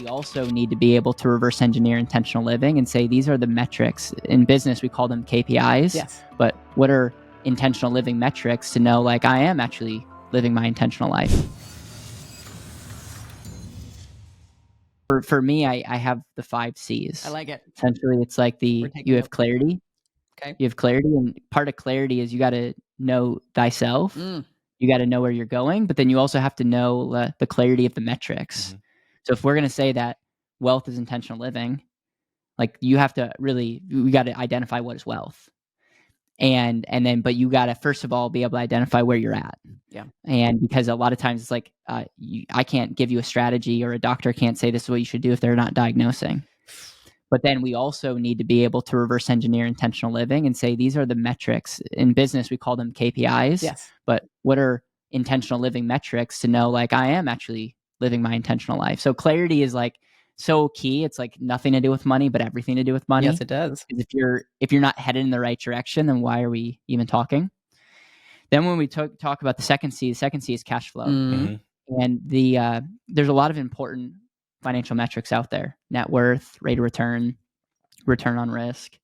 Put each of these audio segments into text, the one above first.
we also need to be able to reverse engineer intentional living and say, these are the metrics. In business, we call them KPIs. Yes. But what are intentional living metrics to know, like, I am actually living my intentional life? For me, I have the 5 C's. I like it. Essentially, it's like you have clarity. Okay. You have clarity, and part of clarity is you got to know thyself. You got to know where you're going, but then you also have to know the clarity of the metrics. So if we're going to say that wealth is intentional living, like you got to identify what is wealth. And then, but you got to first of all be able to identify where you're at. Yeah. And because a lot of times it's like, I can't give you a strategy, or a doctor can't say this is what you should do if they're not diagnosing. But then we also need to be able to reverse engineer intentional living and say, these are the metrics. In business, we call them KPIs. Yes. But what are intentional living metrics to know, like, I am actually living my intentional life? So clarity is like so key. It's like nothing to do with money, but everything to do with money. Yes, it does. Because if you're not headed in the right direction, then why are we even talking? Then when we talk about the second C is cash flow. And there's a lot of important financial metrics out there: net worth, rate of return, return on risk.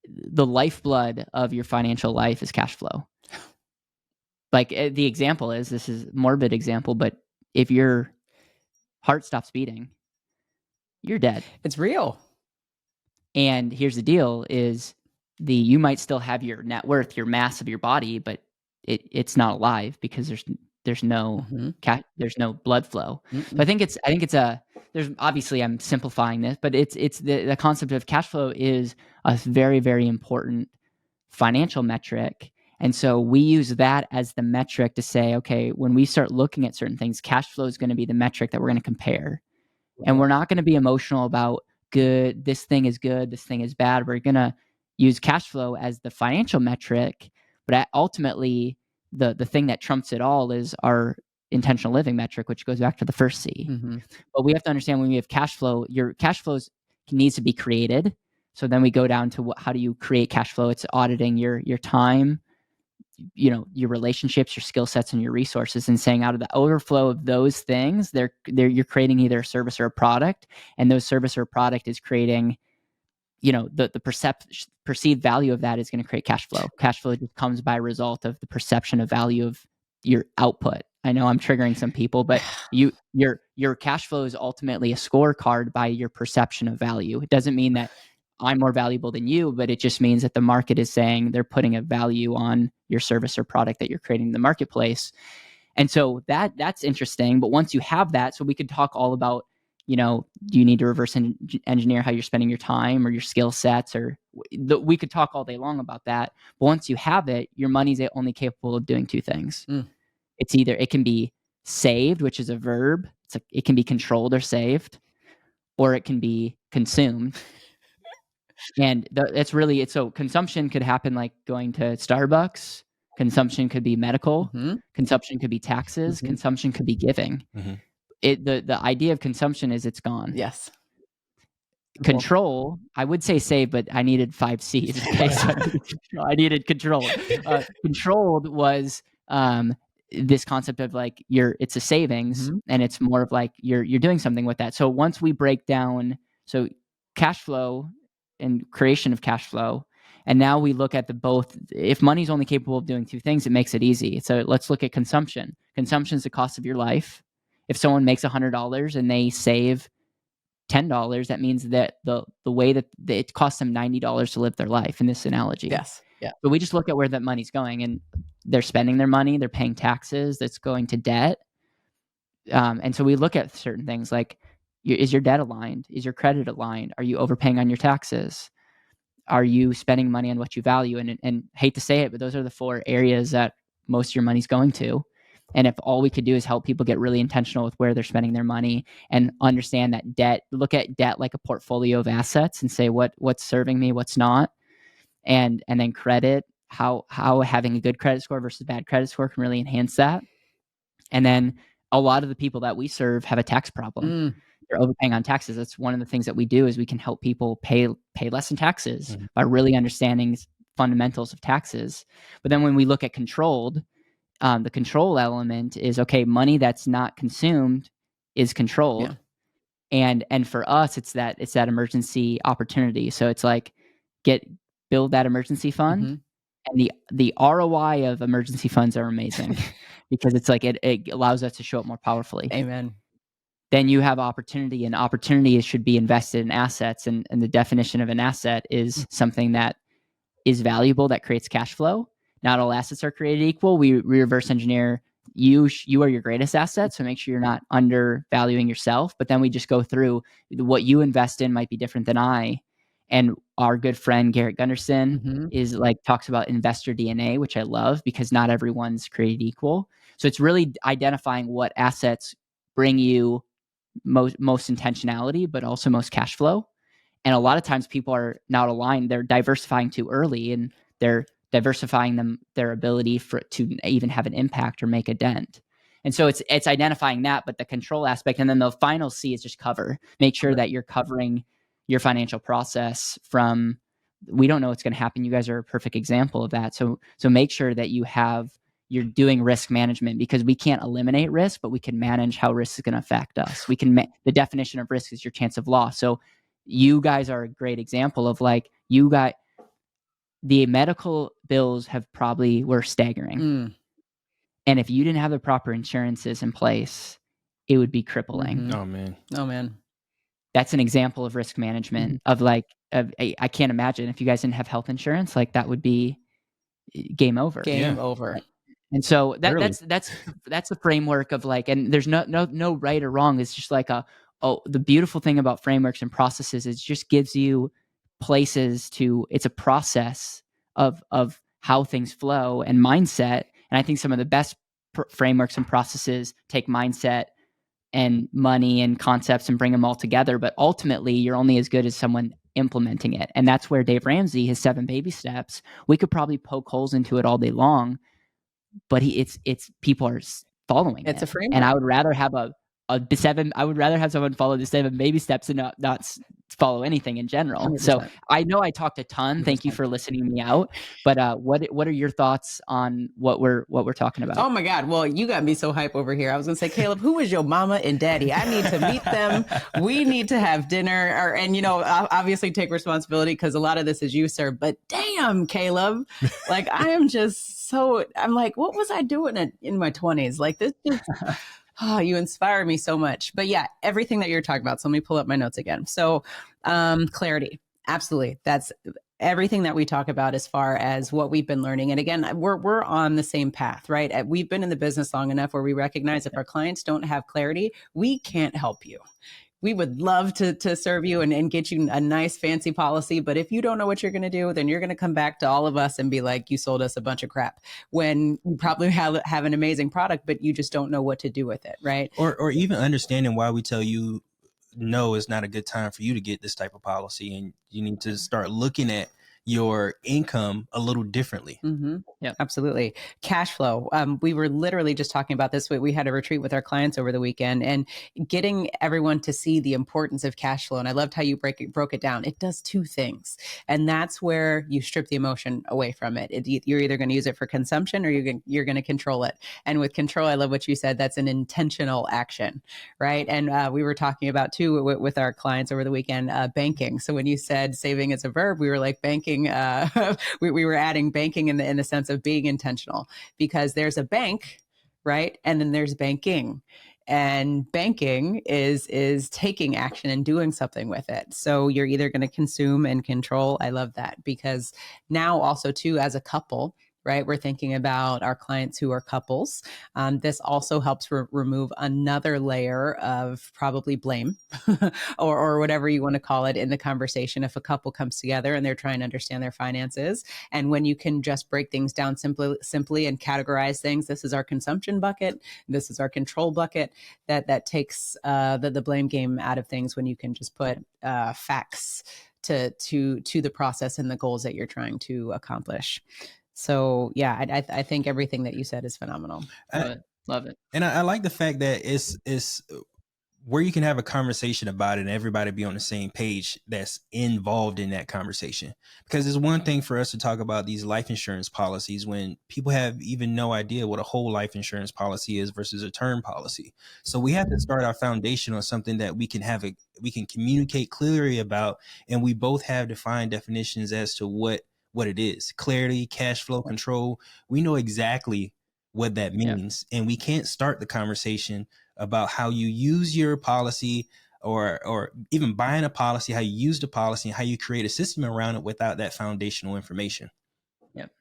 The lifeblood of your financial life is cash flow. Like the example is, this is a morbid example, but if your heart stops beating, you're dead. It's real. And here's the deal is you might still have your net worth, your mass of your body, but it's not alive because there's no there's no blood flow. So I think there's obviously, I'm simplifying this, but it's the concept of cash flow is a very, very important financial metric. And so we use that as the metric to say, okay, when we start looking at certain things, cash flow is going to be the metric that we're going to compare. And we're not going to be emotional about this thing is good, this thing is bad. We're going to use cash flow as the financial metric, but ultimately the thing that trumps it all is our intentional living metric, which goes back to the first C. But we have to understand, when we have cash flow, your cash flows needs to be created. So then we go down to how do you create cash flow? It's auditing your time, your relationships, your skill sets, and your resources, and saying out of the overflow of those things, you're creating either a service or a product, and those service or product is creating, the perceived value of that is going to create cash flow. Cash flow just comes by result of the perception of value of your output. I know I'm triggering some people, but your cash flow is ultimately a scorecard by your perception of value. It doesn't mean that I'm more valuable than you, but it just means that the market is saying they're putting a value on your service or product that you're creating in the marketplace. And so that's interesting. But once you have that, so we could talk all about, do you need to reverse engineer how you're spending your time or your skill sets, or we could talk all day long about that. But once you have it, your money's only capable of doing 2 things. It's either, it can be saved, which is a verb. It can be controlled or saved, or it can be consumed. And so consumption could happen like going to Starbucks. Consumption could be medical. Consumption could be taxes. Consumption could be giving. The idea of consumption is it's gone. Yes. Control, I would say save, but I needed 5 C's. Okay, so I needed control. Controlled was this concept of like it's a savings, and it's more of like you're doing something with that. So once we break down, so cash flow and creation of cash flow, and now we look at both. If money's only capable of doing 2 things, it makes it easy. So let's look at consumption. Consumption is the cost of your life. If someone makes $100 and they save $10, that means that the way that it costs them $90 to live their life in this analogy. Yes. Yeah. But we just look at where that money's going, and they're spending their money, they're paying taxes, that's going to debt. And so we look at certain things like, is your debt aligned? Is your credit aligned? Are you overpaying on your taxes? Are you spending money on what you value? And hate to say it, but those are the 4 areas that most of your money's going to. And if all we could do is help people get really intentional with where they're spending their money and understand that look at debt like a portfolio of assets and say what's serving me, what's not. And then credit, how having a good credit score versus a bad credit score can really enhance that. And then a lot of the people that we serve have a tax problem. They're overpaying on taxes. That's one of the things that we do, is we can help people pay less in taxes by really understanding fundamentals of taxes. But then when we look at controlled, the control element is, okay, money that's not consumed is controlled. And for us, it's that emergency opportunity. So it's like build that emergency fund. And the ROI of emergency funds are amazing because it's like it allows us to show up more powerfully. Amen. Then you have opportunity, and opportunity should be invested in assets. And the definition of an asset is something that is valuable, that creates cash flow. Not all assets are created equal. We reverse engineer you are your greatest asset, so make sure you're not undervaluing yourself. But then we just go through what you invest in might be different than I. And our good friend Garrett Gunderson is like talks about investor DNA, which I love because not everyone's created equal. So it's really identifying what assets bring you most intentionality, but also most cash flow. And a lot of times people are not aligned. They're diversifying too early, and they're diversifying their ability to even have an impact or make a dent. And so it's identifying that, but the control aspect. And then the final C is just cover. Make sure that you're covering your financial process from, we don't know what's going to happen. You guys are a perfect example of that. So make sure that you're doing risk management, because we can't eliminate risk, but we can manage how risk is going to affect us. We can, the definition of risk is your chance of loss. So you guys are a great example of like, you got the medical bills were staggering. And if you didn't have the proper insurances in place, it would be crippling. Oh man. That's an example of risk management of like, I can't imagine if you guys didn't have health insurance, like that would be game over. Game over. And so that's the framework of like, and there's no right or wrong. It's just like the beautiful thing about frameworks and processes is it just gives you places it's a process of how things flow and mindset. And I think some of the best frameworks and processes take mindset and money and concepts and bring them all together. But ultimately, you're only as good as someone implementing it. And that's where Dave Ramsey, his 7 baby steps, we could probably poke holes into it all day long, but it's people are following it's it. A framework. And I would rather have I would rather have someone follow the 7 baby steps and not follow anything in general. 100%. So I know I talked a ton. 100%. Thank you for listening me out. But what are your thoughts on what we're talking about? Oh my God. Well, you got me so hype over here. I was going to say, Caleb, who is your mama and daddy? I need to meet them. We need to have dinner and, obviously take responsibility because a lot of this is you, sir. But damn, Caleb, like I am just I'm like, what was I doing in my 20s? Like this just... Oh, you inspire me so much. But yeah, everything that you're talking about. So let me pull up my notes again. So clarity. Absolutely. That's everything that we talk about as far as what we've been learning. And again, we're on the same path, right? We've been in the business long enough where we recognize if our clients don't have clarity, we can't help you. We would love to serve you and get you a nice fancy policy. But if you don't know what you're going to do, then you're going to come back to all of us and be like, you sold us a bunch of crap, when you probably have an amazing product, but you just don't know what to do with it. Right. Or even understanding why we tell you, no, it's not a good time for you to get this type of policy. And you need to start looking at your income a little differently. Yeah, absolutely. Cash flow. We were literally just talking about this. We had a retreat with our clients over the weekend and getting everyone to see the importance of cash flow. And I loved how you broke it down. It does 2 things. And that's where you strip the emotion away from it. You're either going to use it for consumption or you're going to control it. And with control, I love what you said. That's an intentional action, right? And we were talking about too with our clients over the weekend, banking. So when you said saving is a verb, we were like banking. We were adding banking in the sense of being intentional, because there's a bank, right? And then there's banking. And banking is taking action and doing something with it. So you're either going to consume and control. I love that, because now also too, as a couple, right, we're thinking about our clients who are couples. This also helps remove another layer of probably blame or whatever you want to call it in the conversation. If a couple comes together and they're trying to understand their finances, and when you can just break things down simply and categorize things, this is our consumption bucket, this is our control bucket, that takes the blame game out of things, when you can just put facts to the process and the goals that you're trying to accomplish. So yeah, I think everything that you said is phenomenal. Love it. And I like the fact that it's where you can have a conversation about it and everybody be on the same page that's involved in that conversation. Because it's one thing for us to talk about these life insurance policies when people have even no idea what a whole life insurance policy is versus a term policy. So we have to start our foundation on something that we can we can communicate clearly about, and we both have defined definitions as to what it is. Clarity, cash flow control. We know exactly what that means, and we can't start the conversation about how you use your policy or even buying a policy, how you use the policy and how you create a system around it without that foundational information. Yep.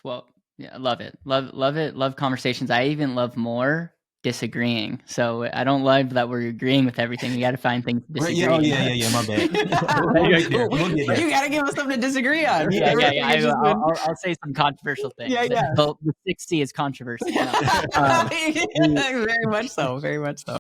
Well, yeah, I love it. Love it. Love conversations. I even love more disagreeing. So I don't love that we're agreeing with everything. You got to find things to disagree. Yeah. My bad. We'll get there. You got to give us something to disagree on. Yeah. I'll say some controversial things. Yeah. The 60 is controversial. Very much so. Very much so.